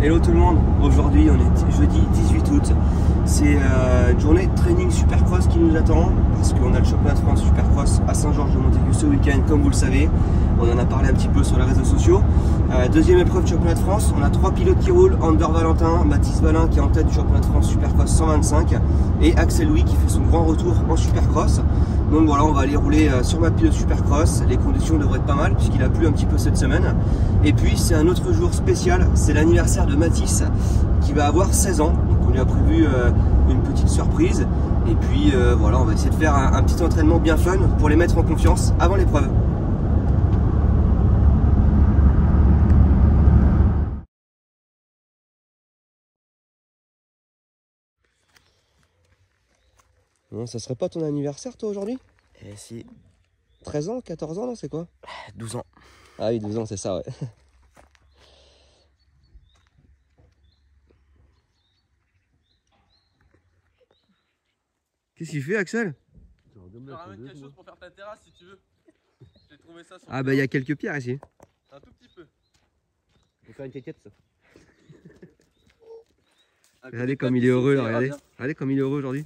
Hello tout le monde, aujourd'hui on est jeudi 18 août, c'est une journée de training Supercross qui nous attend parce qu'on a le championnat de France Supercross à Saint-Georges-de-Montaigu ce week-end comme vous le savez, on en a parlé un petit peu sur les réseaux sociaux. Deuxième épreuve du championnat de France, on a 3 pilotes qui roulent, Ander Valentin, Mathis Valin qui est en tête du championnat de France Supercross 125 et Axel Louis qui fait son grand retour en Supercross. Donc voilà, on va aller rouler sur ma pilote Supercross, les conditions devraient être pas mal puisqu'il a plu un petit peu cette semaine. Et puis c'est un autre jour spécial, c'est l'anniversaire de Mathis qui va avoir 16 ans. Donc on lui a prévu une petite surprise. Et puis voilà, on va essayer de faire un petit entraînement bien fun pour les mettre en confiance avant l'épreuve. Non, ça serait pas ton anniversaire toi aujourd'hui? Eh si. 13 ans, 14 ans, non, c'est quoi? 12 ans. Ah oui, 12 ans, c'est ça, ouais. Qu'est-ce qu'il fait, Axel? Je te ramène quelque chose pour faire ta terrasse si tu veux. J'ai trouvé ça sur Ah bah il y a quelques pierres ici. un tout petit peu. On peut faire une tiétiette ça. Regardez comme il est heureux là, regardez. Regardez comme il est heureux aujourd'hui.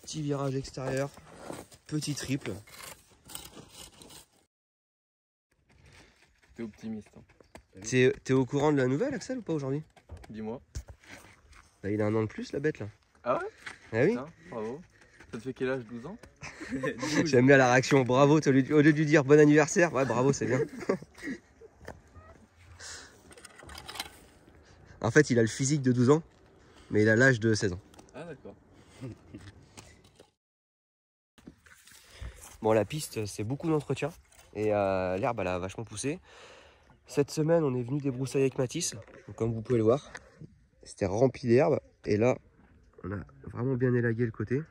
Petit virage extérieur, petit triple. T'es optimiste. Hein. T'es au courant de la nouvelle, Axel, ou pas aujourd'hui? Dis-moi. Bah, il a un an de plus la bête là. Ah ouais? Ah oui. Putain, bravo. Ça te fait quel âge? 12 ans? J'aime bien la réaction, bravo, au lieu de lui dire bon anniversaire, ouais bravo c'est bien. En fait il a le physique de 12 ans, mais il a l'âge de 16 ans. Ah d'accord. Bon la piste c'est beaucoup d'entretien et l'herbe elle a vachement poussé. Cette semaine on est venu débroussailler avec Mathis, donc, comme vous pouvez le voir, c'était rempli d'herbe et là on a vraiment bien élagué le côté.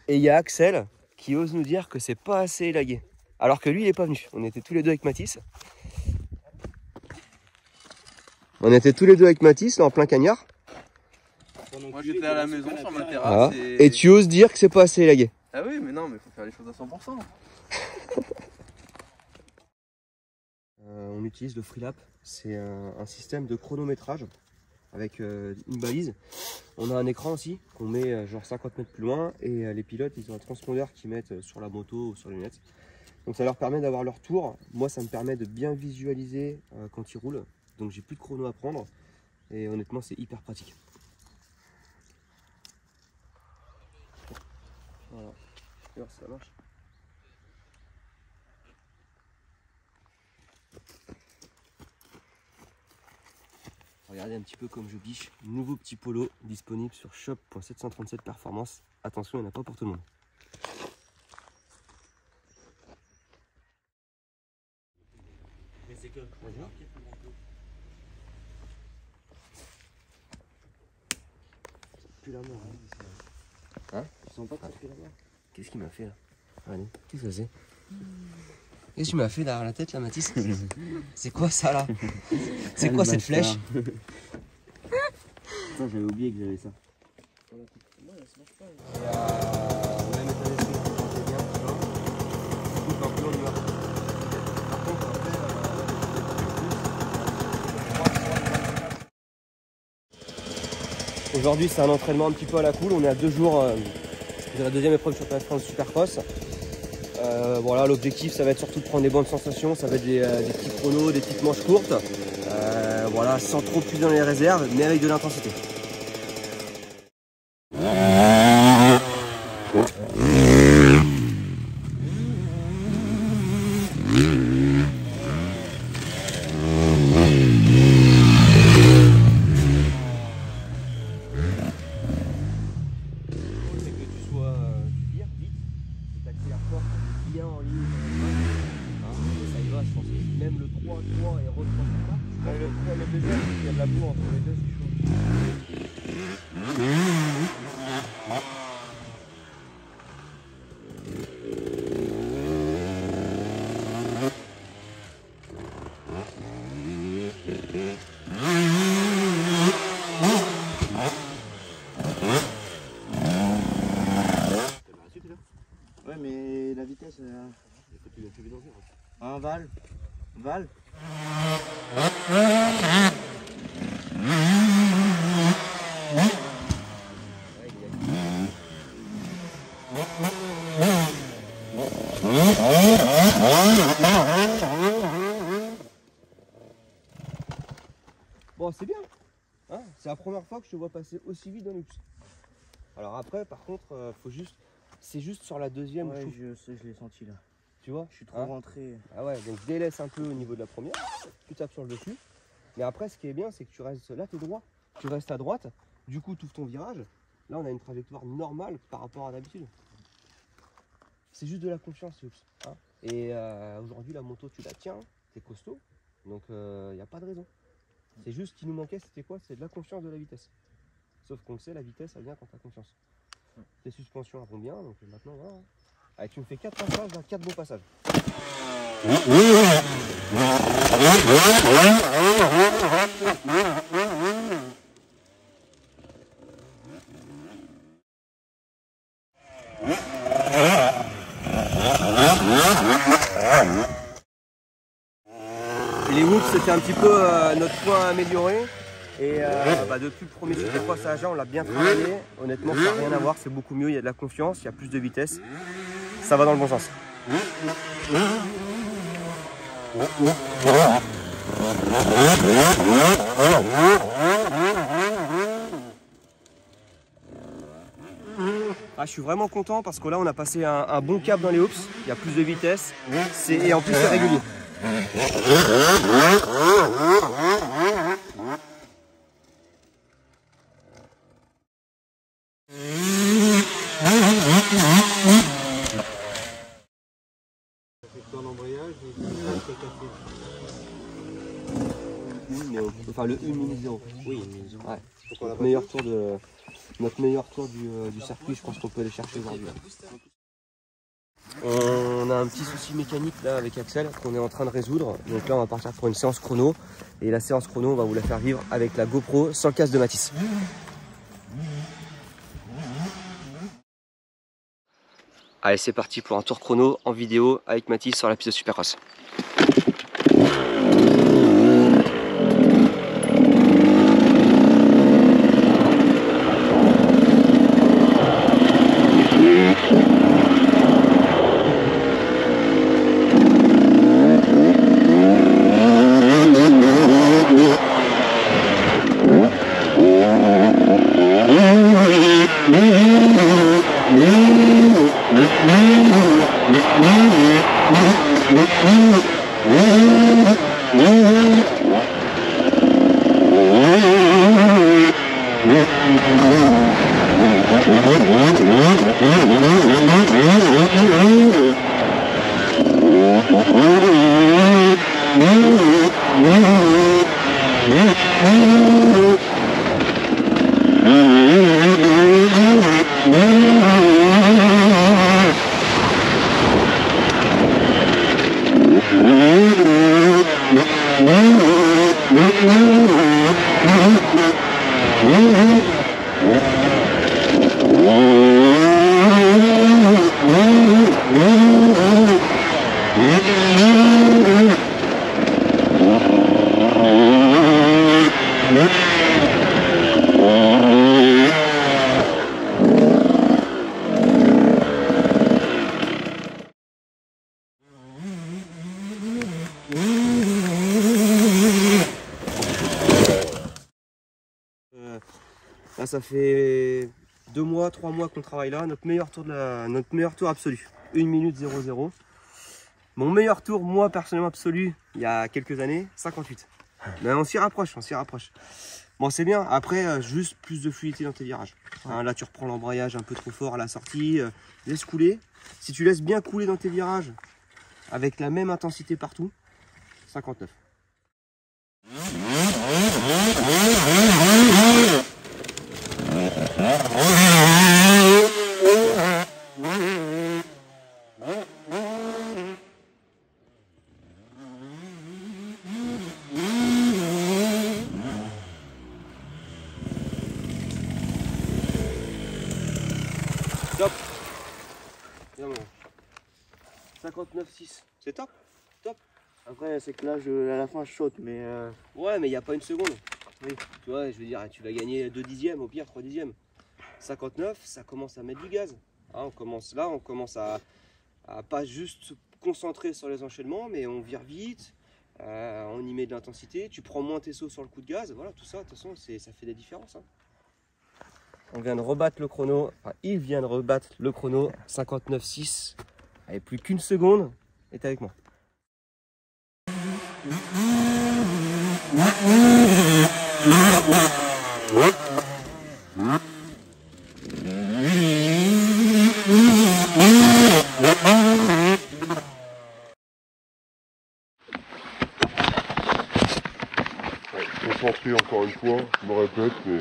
Et il y a Axel qui ose nous dire que c'est pas assez élagué. Alors que lui, il n'est pas venu. On était tous les deux avec Mathis. Là, en plein cagnard. Moi j'étais à la maison sur ma Voilà. terrasse Et tu oses dire que c'est pas assez élagué. Ah oui mais non mais faut faire les choses à 100%. On utilise le Freelap. C'est un système de chronométrage avec une balise. On a un écran aussi qu'on met genre 50 mètres plus loin et les pilotes ils ont un transpondeur qu'ils mettent sur la moto ou sur les lunettes. Donc ça leur permet d'avoir leur tour. Moi ça me permet de bien visualiser quand ils roulent. Donc j'ai plus de chrono à prendre et honnêtement c'est hyper pratique. Voilà, alors ça marche. Regardez un petit peu comme je biche. Nouveau petit polo disponible sur shop.737 performance. Attention, il n'y en a pas pour tout le monde. Mais c'est que. Plus la main. Hein? Ils sont pas très plus la mer. Qu'est-ce qu'il m'a fait là? Allez, qu'est-ce que c'est? Qu'est-ce que tu m'as fait derrière la tête là, Mathis? C'est quoi ça là? C'est quoi cette flèche? Ça, j'avais oublié que j'avais ça. Aujourd'hui c'est un entraînement un petit peu à la cool, on est à 2 jours de la deuxième épreuve du championnat de France Supercross. Voilà, l'objectif ça va être surtout de prendre des bonnes sensations, ça va être des petits chronos, des petites manches courtes. Voilà, sans trop plus dans les réserves, mais avec de l'intensité. Bien en ligne, ça y va, je pense. Même le 3-3 et re-3 pas. Le deuxième, il y a de la boue entre les deux, c'est chaud. Ouais, mais la vitesse. Il faut que tu viennes danser. Un Val. Val. Bon, c'est bien. Hein, c'est la première fois que je te vois passer aussi vite dans l'Ups. Alors après, par contre, faut juste, c'est juste sur la deuxième. Ouais, je trouve. je l'ai senti là. Tu vois, Je suis trop rentré. Ah ouais, donc délaisse un peu au niveau de la première. Tu tapes sur le dessus. Mais après, ce qui est bien, c'est que tu restes là, tu es droit. Tu restes à droite. Du coup, tu ouvres ton virage. Là, on a une trajectoire normale par rapport à d'habitude. C'est juste de la confiance, Ups. Hein. Et aujourd'hui, la moto, tu la tiens. T'es costaud. Donc, il n'y a pas de raison. C'est juste ce qui nous manquait, c'était quoi? C'est de la confiance de la vitesse. Sauf qu'on le sait, la vitesse, elle vient quand tu as confiance. Tes suspensions vont bien, donc maintenant, voilà. Allez, tu me fais 4 passages, là, 4 beaux passages. Les whoops, c'était un petit peu notre point à améliorer. Et depuis le premier passage, on l'a bien travaillé. Honnêtement, ça n'a rien à voir, c'est beaucoup mieux. Il y a de la confiance, il y a plus de vitesse. Ça va dans le bon sens. Ah, je suis vraiment content parce que là, on a passé un bon cap dans les hoops. Il y a plus de vitesse et en plus, c'est régulier. Enfin le 1 minute 0. Oui, 1 minute 0. Ouais. Notre meilleur tour du circuit, je pense qu'on peut aller chercher aujourd'hui. On a un petit souci mécanique là avec Axel qu'on est en train de résoudre. Donc là on va partir pour une séance chrono. Et la séance chrono on va vous la faire vivre avec la GoPro sans casque de Matisse. Allez, c'est parti pour un tour chrono en vidéo avec Matisse sur la piste de Supercross. Là, ça fait 2 mois, 3 mois qu'on travaille là. Notre meilleur tour absolu. 1 minute 00. Mon meilleur tour, moi personnellement absolu, il y a quelques années, 58. Mais on s'y rapproche, on s'y rapproche. Bon, c'est bien. Après, juste plus de fluidité dans tes virages. Hein, là, tu reprends l'embrayage un peu trop fort à la sortie. Laisse couler. Si tu laisses bien couler dans tes virages, avec la même intensité partout, 59. Top. 59,6. C'est top. Top. Après, c'est que là, à la fin, je saute, mais Ouais, mais il n'y a pas une seconde. oui. Tu vois, je veux dire, tu vas gagner 2 dixièmes, au pire 3 dixièmes. 59, ça commence à mettre du gaz. Hein, on commence à pas juste se concentrer sur les enchaînements, mais on vire vite, on y met de l'intensité, tu prends moins tes sauts sur le coup de gaz, voilà, tout ça, de toute façon, ça fait des différences. Hein. On vient de rebattre le chrono, enfin, il vient de rebattre le chrono, 59,6, avec plus qu'une seconde, et t'es avec moi. Concentré encore une fois, je me répète, mais...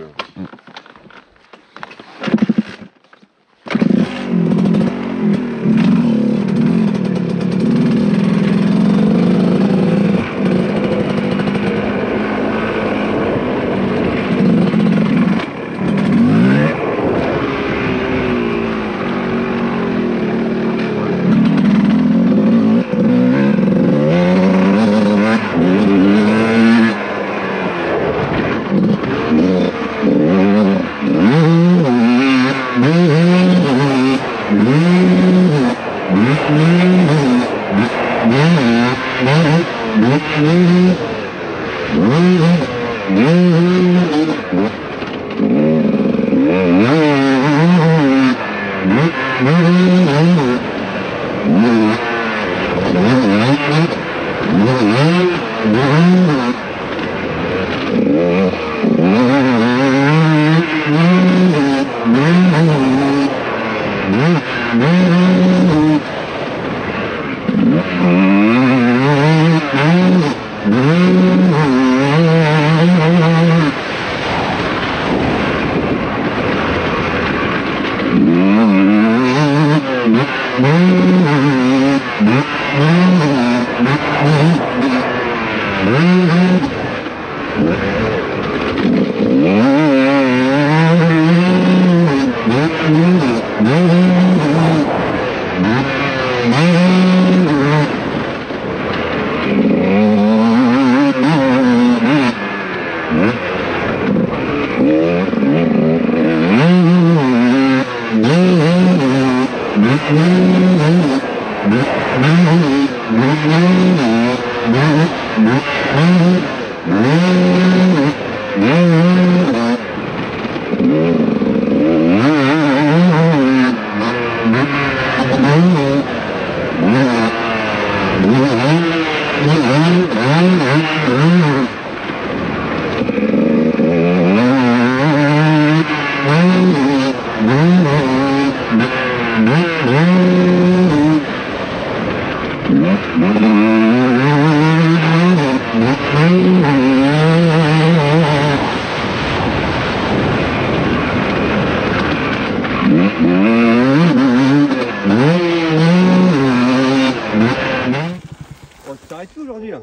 Oh, tu t'arrêtes plus aujourd'hui là.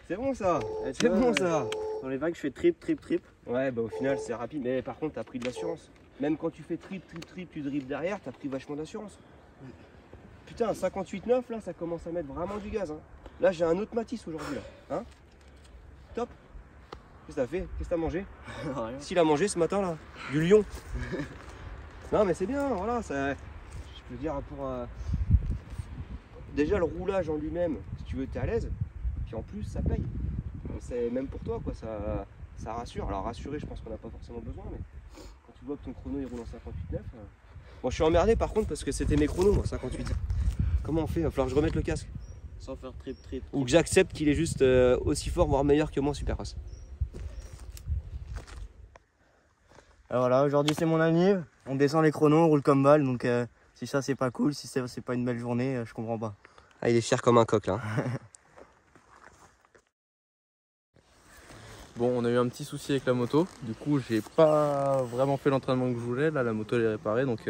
C'est bon ça, c'est bon ça. Dans les vagues, je fais trip. Ouais, bah au final c'est rapide, mais par contre t'as pris de l'assurance. Même quand tu fais trip, tu dribbles derrière, t'as pris vachement d'assurance. Putain, 58,9 là, ça commence à mettre vraiment du gaz. Hein. Là j'ai un autre Matisse aujourd'hui là. Hein, top. Qu'est-ce que t'as fait? Qu'est-ce que t'as mangé? Rien. S'il a mangé ce matin là, du lion. Non mais c'est bien, voilà, ça, je peux dire pour déjà le roulage en lui-même, si tu veux, t'es à l'aise. Puis en plus ça paye. C'est même pour toi quoi, ça rassure. Alors rassurer, je pense qu'on n'a pas forcément besoin, mais quand tu vois que ton chrono il roule en 58,9. Bon, je suis emmerdé par contre parce que c'était mes chronos moi, 58. Comment on fait? Il va falloir que je remette le casque. Sans faire trip. Ou que j'accepte qu'il est juste aussi fort, voire meilleur que moi en Supercross. Alors voilà, aujourd'hui c'est mon anniv. On descend les chronos, on roule comme balle. Donc si ça c'est pas cool, si c'est pas une belle journée, je comprends pas. Ah, il est fier comme un coq là. Bon, on a eu un petit souci avec la moto. Du coup, j'ai pas vraiment fait l'entraînement que je voulais. Là, la moto elle est réparée. Donc,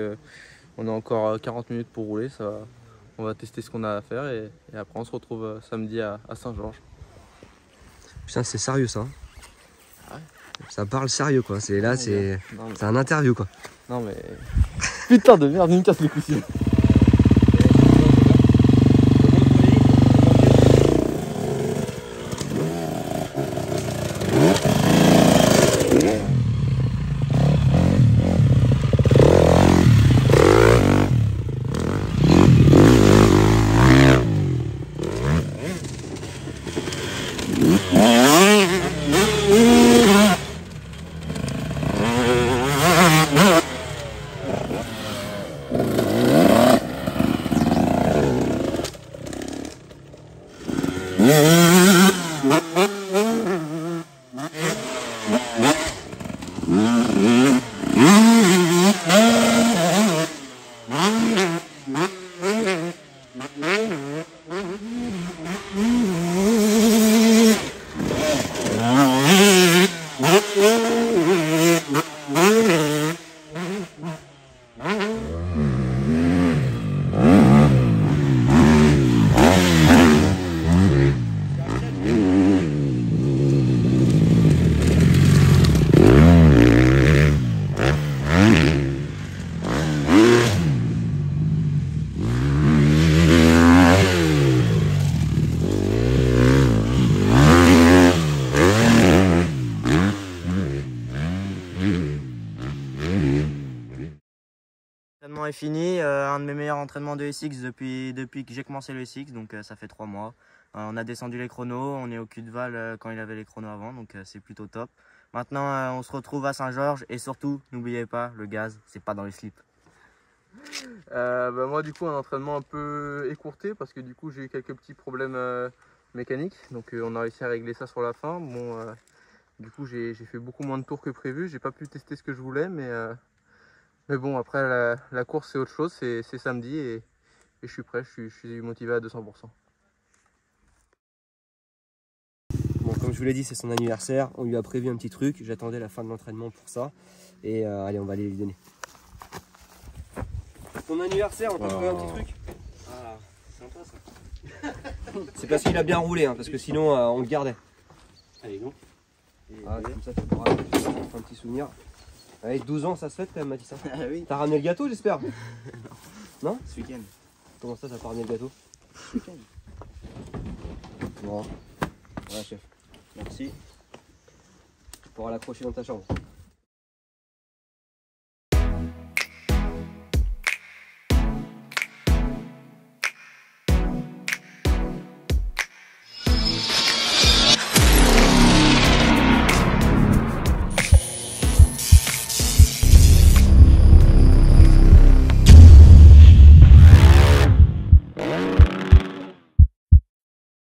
on a encore 40 minutes pour rouler. Ça va. On va tester ce qu'on a à faire. Et après, on se retrouve samedi à Saint-Georges. Putain, c'est sérieux ça. Ouais. Ça parle sérieux quoi. C'est là, c'est un interview quoi. Non, mais. Putain de merde, il me casse les couilles. L'entraînement est fini, un de mes meilleurs entraînements de SX depuis que j'ai commencé le SX, donc ça fait 3 mois. On a descendu les chronos, on est au cul de Val quand il avait les chronos avant, donc c'est plutôt top. Maintenant on se retrouve à Saint-Georges et surtout, n'oubliez pas, le gaz, c'est pas dans les slips. Moi du coup un entraînement un peu écourté parce que du coup j'ai eu quelques petits problèmes mécaniques, donc on a réussi à régler ça sur la fin. Bon, du coup j'ai fait beaucoup moins de tours que prévu, j'ai pas pu tester ce que je voulais, mais bon, après la course c'est autre chose, c'est samedi et je suis prêt, je suis motivé à 200%. Bon, comme je vous l'ai dit, c'est son anniversaire, on lui a prévu un petit truc, j'attendais la fin de l'entraînement pour ça. Et allez, on va aller lui donner. Ton anniversaire, on t'a prévu un petit truc. Ah, sympa ça. C'est parce qu'il a bien roulé, hein, parce que sinon on le gardait. Allez, non. Ah, comme ça tu pourras faire un petit souvenir. Avec 12 ans, ça se fait quand même, Mathis. Ah oui. T'as ramené le gâteau, j'espère? Non? Ce week-end. Comment ça, t'as pas ramené le gâteau? Ce week-end. Bon. Voilà, chef. Merci. Tu pourras l'accrocher dans ta chambre.